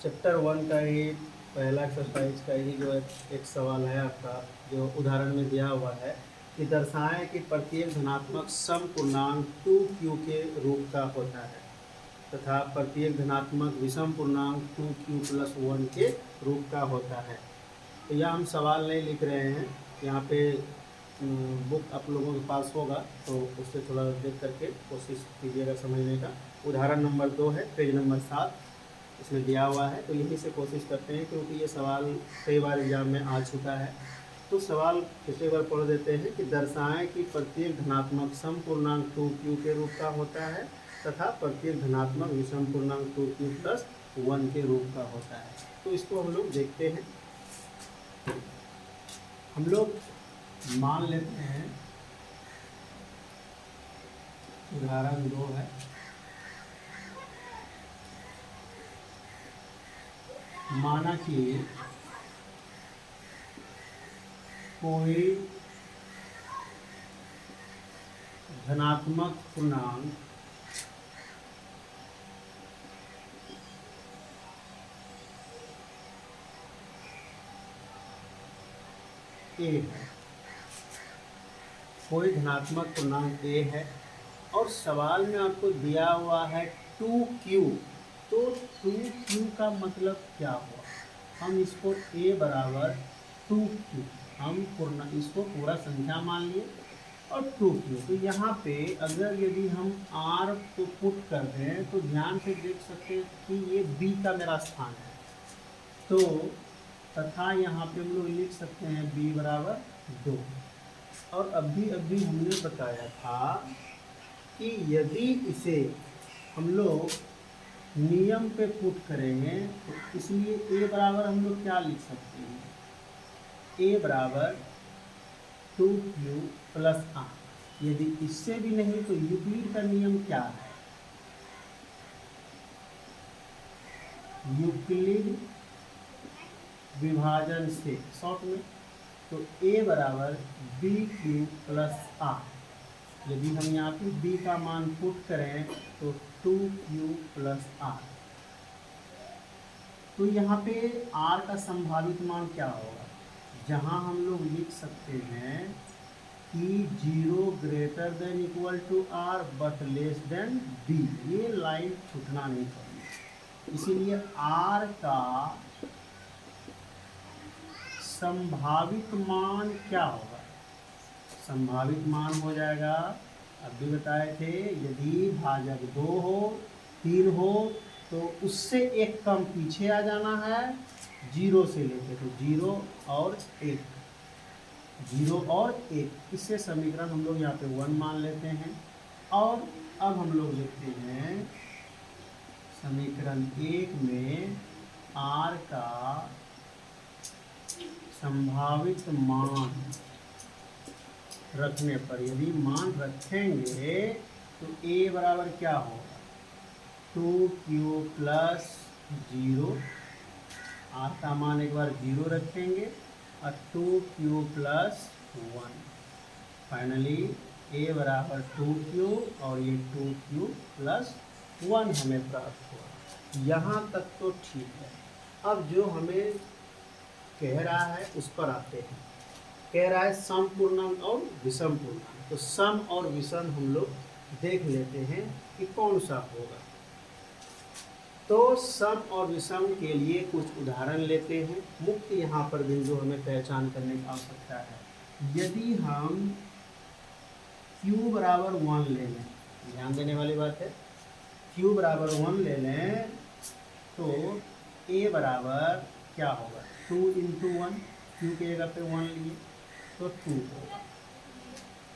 Chapter 1 का ही पहला exercise का ही जो एक सवाल है आपका, जो उदाहरण में दिया हुआ है कि दर्शाएं कि प्रत्येक धनात्मक सम पूर्णांक 2q के रूप का होता है तथा प्रत्येक धनात्मक विषम पूर्णांक 2q प्लस 1 के रूप का होता है। तो यह हम सवाल नहीं लिख रहे हैं, यहाँ पे बुक आप लोगों के पास होगा तो उससे थोड़ा देख करके कोशिश कीजिएगा समझने का। उदाहरण नंबर 2 है, पेज नंबर 7 इसमें दिया हुआ है, तो यहीं से कोशिश करते हैं क्योंकि ये सवाल कई बार एग्जाम में आ चुका है। तो सवाल फिर एक बार पढ़ देते हैं कि दर्शाएं कि प्रत्येक धनात्मक सम पूर्णांक 2q के रूप का होता है तथा प्रत्येक धनात्मक विषम पूर्णांक 2q प्लस 1 के रूप का होता है। तो इसको हम लोग देखते हैं। हम लोग मान लेते हैं, उदाहरण 2 है, माना कि कोई धनात्मक पूर्णांक ए है, कोई धनात्मक पूर्णांक ए है और सवाल में आपको दिया हुआ है 2q। तो 2q का मतलब क्या हुआ? हम इसको a बराबर 2q, हम इसको पूरा संख्या मान लिए और 2q। तो यहाँ पे अगर यदि हम r को पुट कर दें तो ध्यान से देख सकते हैं कि ये b का मेरा स्थान है, तो तथा यहाँ पे हम लोग लिख सकते हैं b बराबर 2। और अभी हमने बताया था कि यदि इसे हम लोग नियम पे पुट करेंगे तो इसलिए a बराबर हम लोग क्या लिख सकते हैं, a बराबर 2q प्लस r। यदि इससे भी नहीं तो यूक्लिड का नियम क्या है, यूक्लिड विभाजन से शॉर्ट में, तो a बराबर bq प्लस r। यदि हम यहाँ पे b का मान पुट करें तो 2q प्लस r। तो यहाँ पे r का संभावित मान क्या होगा, जहाँ हम लोग लिख सकते हैं कि 0 greater than equal to r but less than b। ये लाइन छूटना नहीं चाहिए, इसीलिए r का संभावित मान क्या होगा, संभावित मान हो जाएगा, अभी बताए थे, यदि भाजक 2 हो 3 हो तो उससे एक कम पीछे आ जाना है 0 से लेके, तो 0 और 1, 0 और 1, इससे समीकरण हम लोग यहाँ पे 1 मान लेते हैं। और अब हम लोग देखते हैं समीकरण 1 में r का संभावित मान रखने पर, यदि मान रखेंगे तो a बराबर क्या होगा, 2q प्लस 0, r का मान एक बार 0 रखेंगे और 2q प्लस 1, फाइनली a बराबर 2q और ये 2q प्लस 1 हमें प्राप्त हुआ। यहाँ तक तो ठीक है। अब जो हमें कह रहा है उस पर आते हैं। कह रहा है सम पूर्णांक और विषम पूर्णांक, तो सम और विषम हम लोग देख लेते हैं कि कौन सा होगा। तो सम और विषम के लिए कुछ उदाहरण लेते हैं। मुख्य यहाँ पर बिंदु हमें पहचान करने की आवश्यकता है। यदि हम q बराबर 1 ले लें, ध्यान देने वाली बात है, q बराबर 1 ले लें तो a बराबर क्या होगा, 2 इंटू 1, q के जगह पे 1 लिए तो 2 होगा।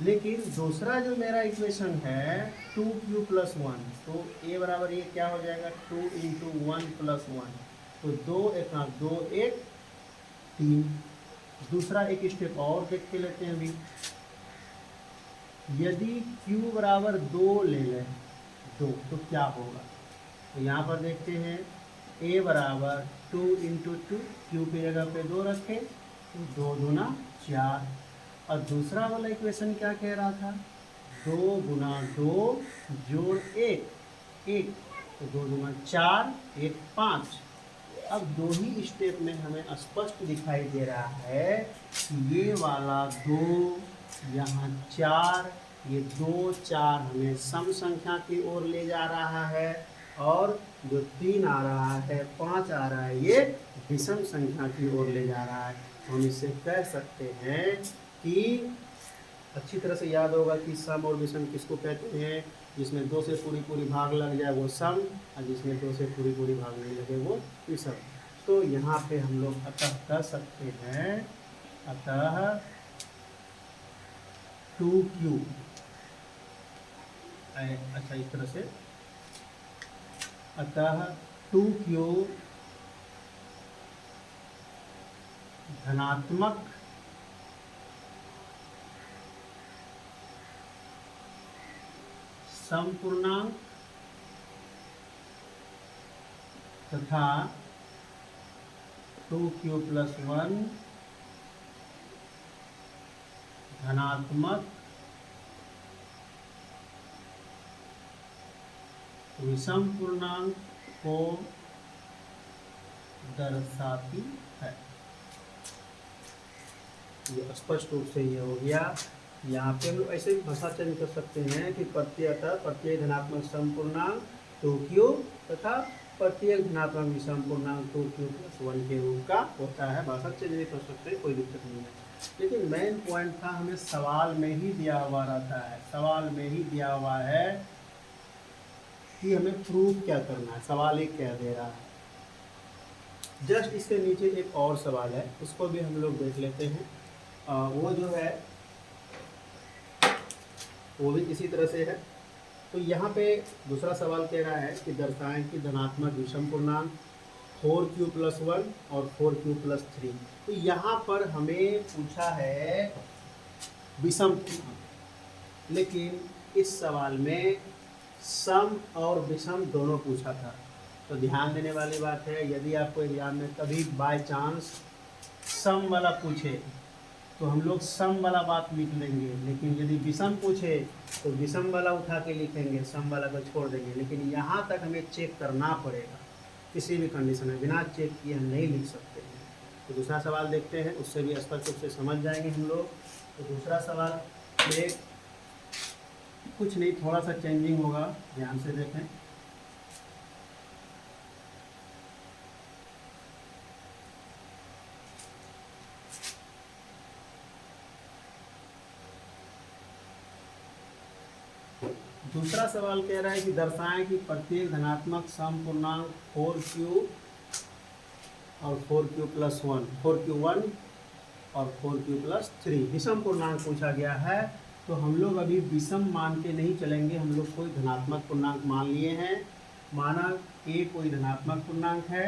लेकिन दूसरा जो मेरा इक्वेशन है 2q प्लस 1, तो a बराबर ये क्या हो जाएगा, 2 इंटू 1 प्लस 1, तो 2 एक 2 1 3। दूसरा एक स्टेप और देख के लेते हैं अभी। यदि q बराबर 2 ले लें 2 तो क्या होगा, तो यहाँ पर देखते हैं a बराबर 2 इंटू 2, q की जगह पे 2 रखें तो 2 दूना 4। और दूसरा वाला इक्वेशन क्या कह रहा था, 2 गुना 2 जोड़ 1 1, तो 2 दूना 4 1 5। अब दो ही स्टेप में हमें स्पष्ट दिखाई दे रहा है कि ये वाला 2, यहाँ 4, ये 2 4 हमें सम संख्या की ओर ले जा रहा है, और जो 3 आ रहा है, 5 आ रहा है, ये विषम संख्या की ओर ले जा रहा है। हम इससे कह सकते हैं कि अच्छी तरह से याद होगा कि सम और विषम किसको कहते हैं। जिसमें 2 से पूरी पूरी भाग लग जाए वो सम, और जिसमें 2 से पूरी पूरी भाग नहीं लगे वो विषम। तो यहाँ पे हम लोग अतः कह सकते हैं, अतः 2q, अच्छा इस तरह से, अतः 2q धनात्मक समपूर्णांक तथा 2q + 1 धनात्मक विषम पूर्णांक को दर्शाती है। ये स्पष्ट रूप से ये हो गया। यहाँ पे हम लोग ऐसे भी भाषा चेंज कर सकते हैं कि प्रत्येक धनात्मक समपूर्णांक 2q तथा प्रत्येक धनात्मक विषम पूर्णांक 2q + 1 के रूप का होता है। भाषा चेंज भी कर सकते हैं, कोई दिक्कत नहीं है। लेकिन मेन पॉइंट था, हमें सवाल में ही दिया हुआ रहता है, सवाल में ही दिया हुआ है कि हमें प्रूफ क्या करना है। सवाल एक क्या दे रहा है। जस्ट इसके नीचे एक और सवाल है, उसको भी हम लोग देख लेते हैं। वो जो है वो भी इसी तरह से है। तो यहाँ पे दूसरा सवाल कह रहा है कि दर्शाएं कि धनात्मक विषम पूर्णांक 4q + 1 और 4q + 3। तो यहाँ पर हमें पूछा है विषम पूर्णांक, लेकिन इस सवाल में सम और विषम दोनों पूछा था। तो ध्यान देने वाली बात है, यदि आपको एग्जाम में कभी बाय चांस सम वाला पूछे तो हम लोग सम वाला बात लिख लेंगे, लेकिन यदि विषम पूछे तो विषम वाला उठा के लिखेंगे, सम वाला को छोड़ देंगे। लेकिन यहाँ तक हमें चेक करना पड़ेगा, किसी भी कंडीशन में बिना चेक किए हम नहीं लिख सकते हैं। तो दूसरा सवाल देखते हैं, उससे भी स्पष्ट रूप से समझ जाएंगे हम लोग। तो दूसरा सवाल में कुछ नहीं, थोड़ा सा चेंजिंग होगा, ध्यान से देखें। दूसरा सवाल कह रहा है कि दर्शाएं कि प्रत्येक धनात्मक समपूर्णांक 4q और 4q + 1, 4q1 और 4q + 3 विषम पूर्णांक पूछा गया है। तो हम लोग अभी विषम मान के नहीं चलेंगे, हम लोग कोई धनात्मक पूर्णांक मान लिए हैं। माना a कोई धनात्मक पूर्णांक है,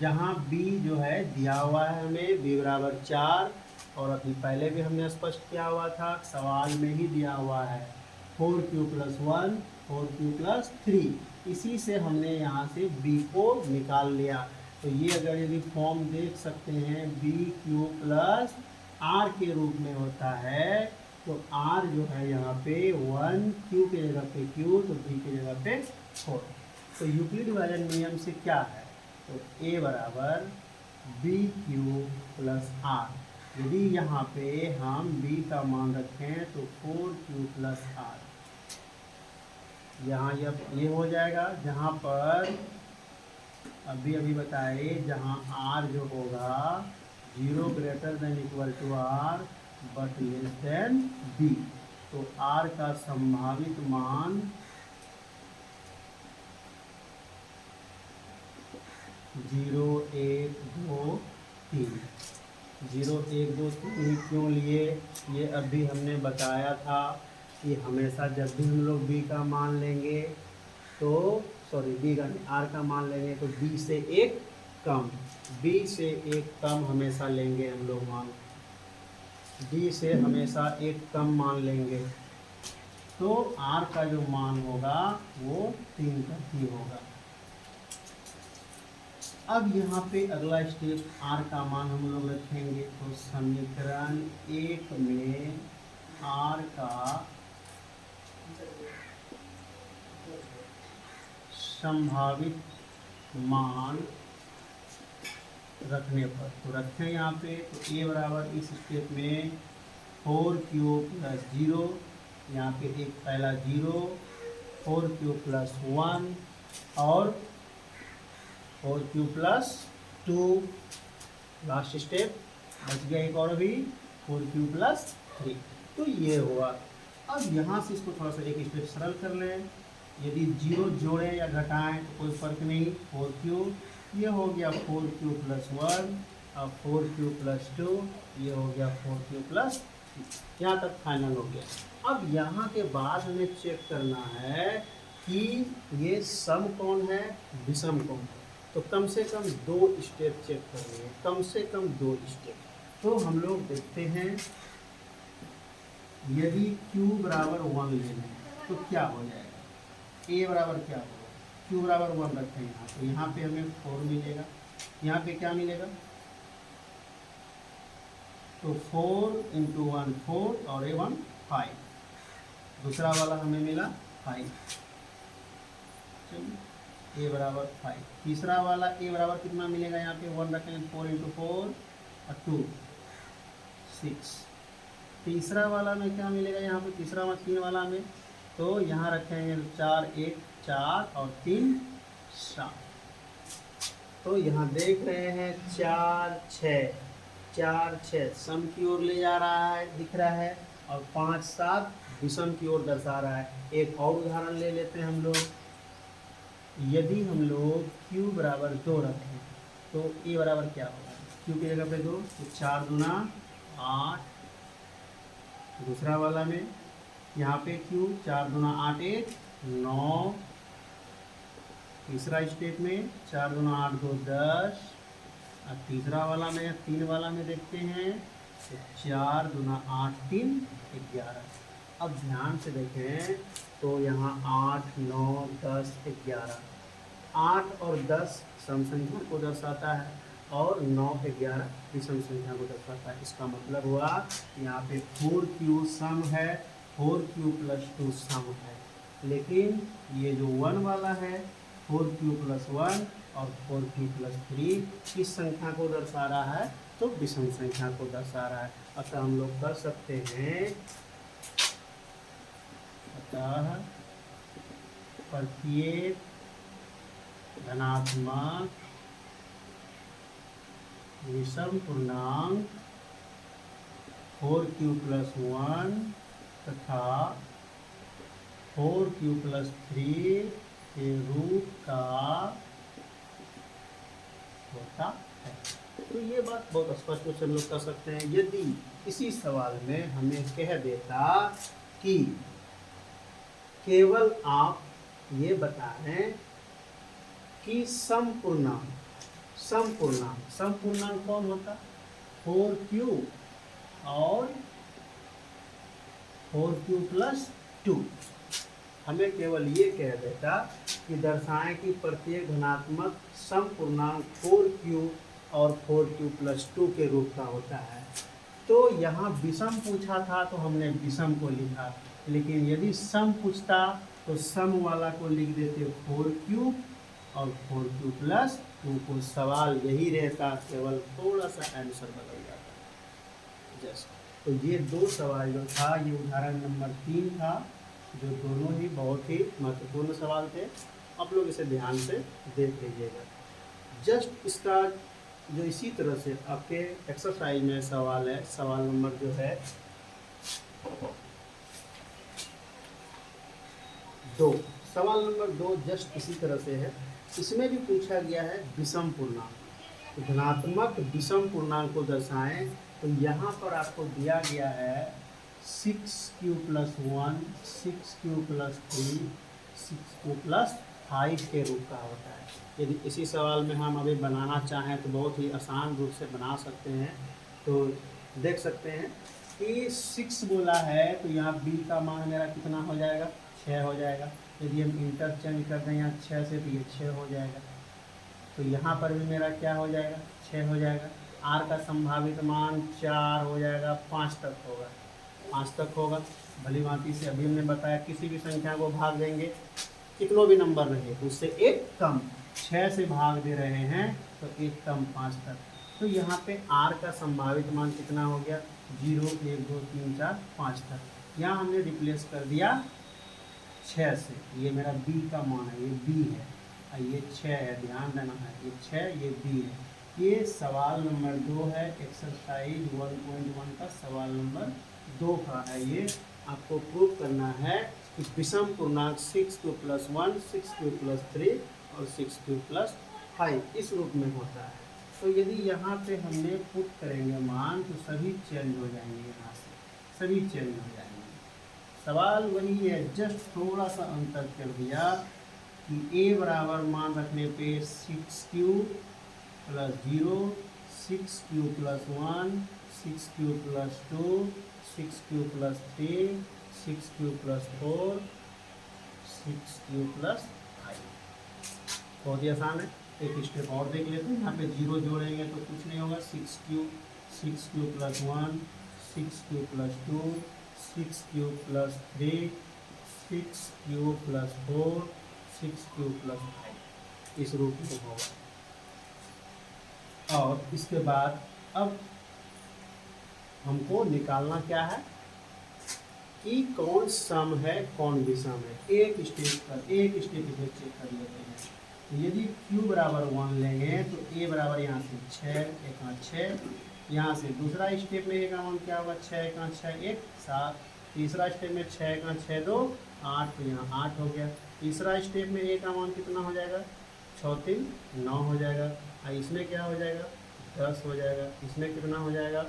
जहाँ b जो है दिया हुआ है हमें b = 4, और अभी पहले भी हमने स्पष्ट किया हुआ था, सवाल में ही दिया हुआ है 4q + 1 4q + 3। इसी से हमने यहाँ से b को निकाल लिया। तो ये अगर यदि फॉर्म देख सकते हैं, bq + r के रूप में होता है, तो r जो है यहाँ पे 1, q के जगह पे q, तो b के जगह पे 4। तो यूक्लिड विभाजन नियम से क्या है, तो a = bq + r। यदि यहाँ पे हम b का मान रखें तो 4q + r, यहाँ ये हो जाएगा, जहाँ पर अभी बताए, जहाँ r जो होगा 0 > r बट b, तो r का संभावित मान 0 1 2 3। 0 1 2 3 क्यों लिए, ये अभी हमने बताया था कि हमेशा जब भी हम लोग b का मान लेंगे तो b का r का मान लेंगे तो b से एक कम हमेशा लेंगे हम लोग मान, b से हमेशा एक कम मान लेंगे। तो r का जो मान होगा वो 3 का ही होगा। अब यहाँ पे अगला स्टेप r का मान हम लोग रखेंगे। तो समीकरण 1 में r का संभावित मान रखने पर, तो रखें यहाँ पे, तो ए बराबर इस स्टेप में 4q प्लस 0, यहाँ पे एक पहला 0, 4q प्लस 1 और 4q प्लस 2, लास्ट स्टेप बच गया एक और भी 4q प्लस 3। तो ये हुआ। अब यहाँ से इसको थोड़ा सा एक स्टेप सरल कर लें। यदि 0 जोड़ें या घटाएं तो कोई फर्क नहीं, 4q, ये हो गया 4q प्लस 1 और 4q प्लस 2, ये हो गया 4q प्लस 3। यहाँ तक फाइनल हो गया। अब यहाँ के बाद हमें चेक करना है कि ये सम कौन है, विषम कौन है। तो कम से कम 2 स्टेप चेक करने हैं, कम से कम 2 स्टेप। तो हम लोग देखते हैं, यदि q बराबर 1 ले लें तो क्या हो जाएगा, a बराबर क्या होगा, q बराबर 1 रखें यहाँ, तो यहाँ पे हमें 4 मिलेगा, यहाँ पे क्या मिलेगा, तो 4 इंटू 1 4 और a1 5, दूसरा वाला हमें मिला 5, चलिए a बराबर 5। तीसरा वाला a बराबर कितना मिलेगा, यहाँ पे 1 रखेंगे, 4 इंटू 4 और 2 6। तीसरा वाला में क्या मिलेगा, यहाँ पे तीसरा वाला 3 वाला में, तो यहाँ रखेंगे 4 1 4 और 3 7। तो यहाँ देख रहे हैं 4 6 सम की ओर ले जा रहा है, दिख रहा है, और 5 7 विषम की ओर दर्शा रहा है। एक और उदाहरण ले लेते हैं हम लोग। यदि हम लोग q बराबर 2 रखें तो a बराबर क्या होगा, q की जगह पे 2, तो 4 दूना 8, दूसरा वाला में यहाँ पे q 4 दूना 8 1 9, तीसरा स्टेप में 4 दूना 8 2 10, और तीसरा वाला में 3 वाला में देखते हैं तो 4 दूना 8 3 11। अब ध्यान से देखें तो यहाँ 8 9 10 11, 8 और 10 सम संख्या को दर्शाता है और 9 11 विषम संख्या को दर्शाता है। इसका मतलब हुआ यहाँ पे 4q सम है, 4q प्लस 2 सम है, लेकिन ये जो 1 वाला है 4q प्लस 1 और 4q प्लस 3 किस संख्या को दर्शा रहा है, तो विषम संख्या को दर्शा रहा है। अतः हम लोग कर सकते हैं, अतः प्रत्येक धनात्मक विषम पूर्णांक 4q प्लस 1 तथा 4q प्लस 3 के रूप का होता है। तो ये बात बहुत स्पष्ट रूप से हम लोग कर सकते हैं। यदि इसी सवाल में हमें कह देता कि केवल आप ये बता दें कि सम पूर्णांक कौन होता, 4q और 4q प्लस 2, हमें केवल ये कह देता कि दर्शाएं कि प्रत्येक धनात्मक सम पूर्णांक 4q और 4q प्लस 2 के रूप का होता है। तो यहाँ विषम पूछा था तो हमने विषम को लिखा, लेकिन यदि सम पूछता तो सम वाला को लिख देते 4q और 4q प्लस 2 को। सवाल यही रहता, केवल थोड़ा सा आंसर बदल जाता जस्ट। तो ये 2 सवाल जो था, ये उदाहरण नंबर 3 था, जो दोनों ही बहुत ही महत्वपूर्ण सवाल थे। आप लोग इसे ध्यान से देख लीजिएगा। जस्ट इसका जो इसी तरह से आपके एक्सरसाइज में सवाल है, सवाल नंबर जो है 2, सवाल नंबर 2 जस्ट इसी तरह से है। इसमें भी पूछा गया है विषम पूर्णांक, तो धनात्मक विषम पूर्णांक को दर्शाएं। तो यहाँ पर आपको दिया गया है 6q plus 1, 6q plus 3, 6q plus 5 के रूप का होता है। यदि इसी सवाल में हम अभी बनाना चाहें तो बहुत ही आसान रूप से बना सकते हैं। तो देख सकते हैं कि 6 बोला है, तो यहाँ b का मान मेरा कितना हो जाएगा, 6 हो जाएगा। यदि हम इंटरचेंज कर दें यहाँ 6 से, तो ये 6 हो जाएगा। तो यहाँ पर भी मेरा क्या हो जाएगा, 6 हो जाएगा। r का संभावित मान 4 हो जाएगा, 5 तक होगा, 5 तक होगा। भली भांति से अभी हमने बताया किसी भी संख्या को भाग देंगे, कितनों भी नंबर रहे उससे एक कम, 6 से भाग दे रहे हैं तो एक कम 5 तक। तो यहाँ पे r का संभावित मान कितना हो गया, 0 1 2 3 4 5 तक। यहाँ हमने रिप्लेस कर दिया 6 से। ये मेरा b का मान है, ये b है और ये 6 है, ध्यान देना है, ये 6 ये b है। ये सवाल नंबर 2 है, एक्सरसाइज 1.1 का सवाल नंबर 2 का है। ये आपको प्रूव करना है कि विषम पूर्णांक 6q+1, 6q+3 और 6q+5 इस रूप में होता है। तो यदि यहाँ पे हमने पुट करेंगे मान तो सभी चेंज हो जाएंगे, यहाँ से सभी चेंज हो जाएंगे। सवाल वही है, जस्ट थोड़ा सा अंतर कर दिया कि a बराबर मान रखने पे 6q+0, 6q+1, 6q+2, 6q+3, 6q+4, 6q+5 बहुत ही आसान है। एक स्टेप और देख लेते हैं। यहाँ पे 0 जोड़ेंगे तो कुछ नहीं होगा, 6q, 6q+1, 6q+2, 6q+3, 6q+4, 6q+5 इस रूप में होगा। और इसके बाद अब हमको निकालना क्या है कि कौन सम है कौन विषम है। एक स्टेप इसे चेक कर लेते हैं। यदि q बराबर 1 लेंगे तो a बराबर यहाँ से 6, एक 6, यहाँ से दूसरा स्टेप में a का मान क्या होगा, 6 एक 6 1 7, तीसरा स्टेप में 6 एक 6 2 8, तो यहाँ 8 हो गया। तीसरा स्टेप में a का मान कितना हो जाएगा, 6 3 9 हो जाएगा। और इसमें क्या हो जाएगा, 10 हो जाएगा। इसमें कितना हो जाएगा,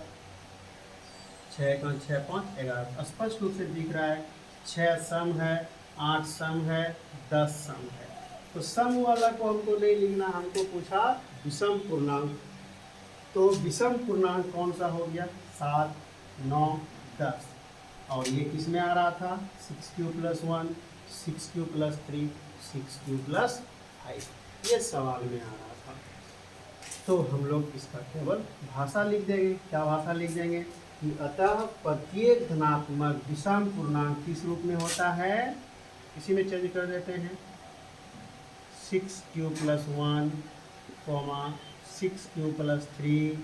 6 एक 6 5 11। स्पष्ट रूप से दिख रहा है 6 सम है, 8 सम है, 10 सम है। तो सम वाला को हमको नहीं लिखना, हमको पूछा विषम पूर्णांक। तो विषम पूर्णांक कौन सा हो गया, 7 9 10। और ये किस में आ रहा था, 6q+1, 6q+3, 6q+5, ये सवाल में आ रहा था। तो हम लोग इसका केवल भाषा लिख देंगे। क्या भाषा लिख देंगे कि अतः प्रत्येक धनात्मक विषम पूर्णांक किस रूप में होता है, इसी में चेंज कर देते हैं, 6q+1, 6q+3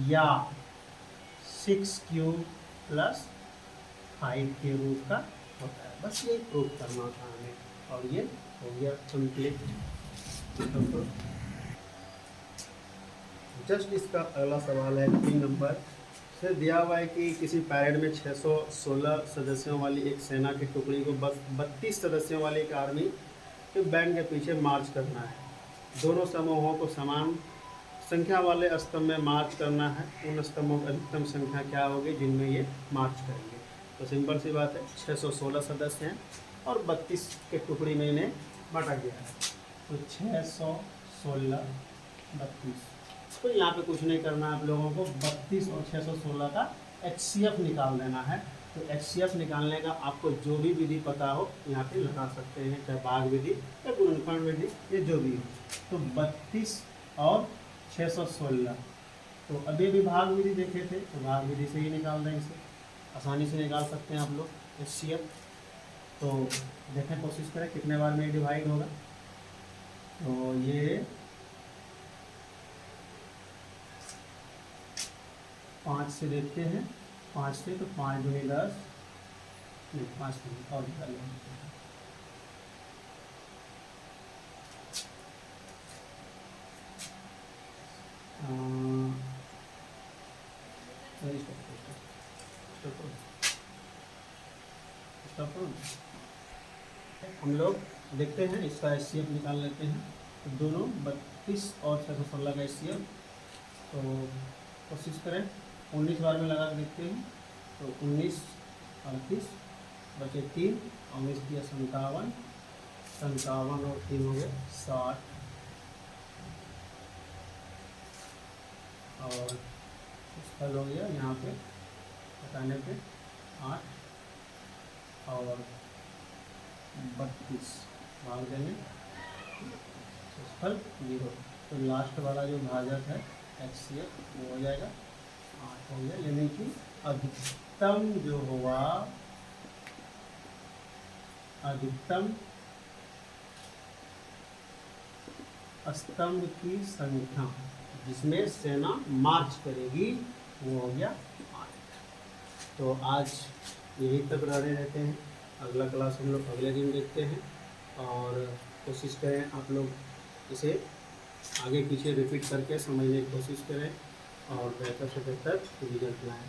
या 6q+5 के रूप का होता है। बस ये प्रूव करना था हमें और ये हो गया कंप्लीट। जस्ट इसका अगला सवाल है 3 नंबर से दिया हुआ है कि किसी पैरेड में 616 सदस्यों वाली एक सेना की टुकड़ी को बस 32 सदस्यों वाली एक आर्मी के बैंड के पीछे मार्च करना है। दोनों समूहों को समान संख्या वाले स्तंभ में मार्च करना है। उन स्तंभों की अधिकतम संख्या क्या होगी जिनमें ये मार्च करेंगे। तो सिंपल सी बात है, 616 सदस्य हैं और 32 के टुकड़ी में इन्हें बांटा गया है। तो 616 32। तो यहाँ पे कुछ नहीं करना है आप लोगों को, 32 और 616 का HCF निकाल देना है। तो HCF निकालने का आपको जो भी विधि पता हो यहाँ पे लगा सकते हैं, चाहे भाग विधि या गुणनफल विधि, ये जो भी हो। तो 32 और 616, तो अभी भी भाग विधि देखे थे तो भाग विधि से ही निकाल दें, इसे आसानी से निकाल सकते हैं आप लोग HCF। तो देखें, कोशिश करें कितने बार में डिवाइड होगा। तो ये 5 से देखते हैं, 5 से, तो 5 दूनी 10, नहीं 5 नहीं और निकाल लेंगे। हम लोग देखते हैं इसका HCF निकाल लेते हैं। तो दोनों 32 और 616 का HCF, तो कोशिश करें 19 बार में लगा के देखते हैं। तो 19 38 बचे 3, 19 किया 57, 57 और 3 हो गए 60, और फल हो गया यहाँ पे हटाने पे 8 और 32 भाग देंगे, फल 0। तो लास्ट वाला जो भाजक है HCF वो हो जाएगा 8 हो गया। यानी कि अधिकतम जो होगा, स्तंभ की संख्या जिसमें सेना मार्च करेगी वो हो गया 8। तो आज यही तक रहने रहते हैं, अगला क्लास हम लोग अगले दिन देखते हैं और कोशिश करें आप लोग इसे आगे पीछे रिपीट करके समझने की कोशिश करें और बेहतर से बेहतर रिजल्ट लाएँ।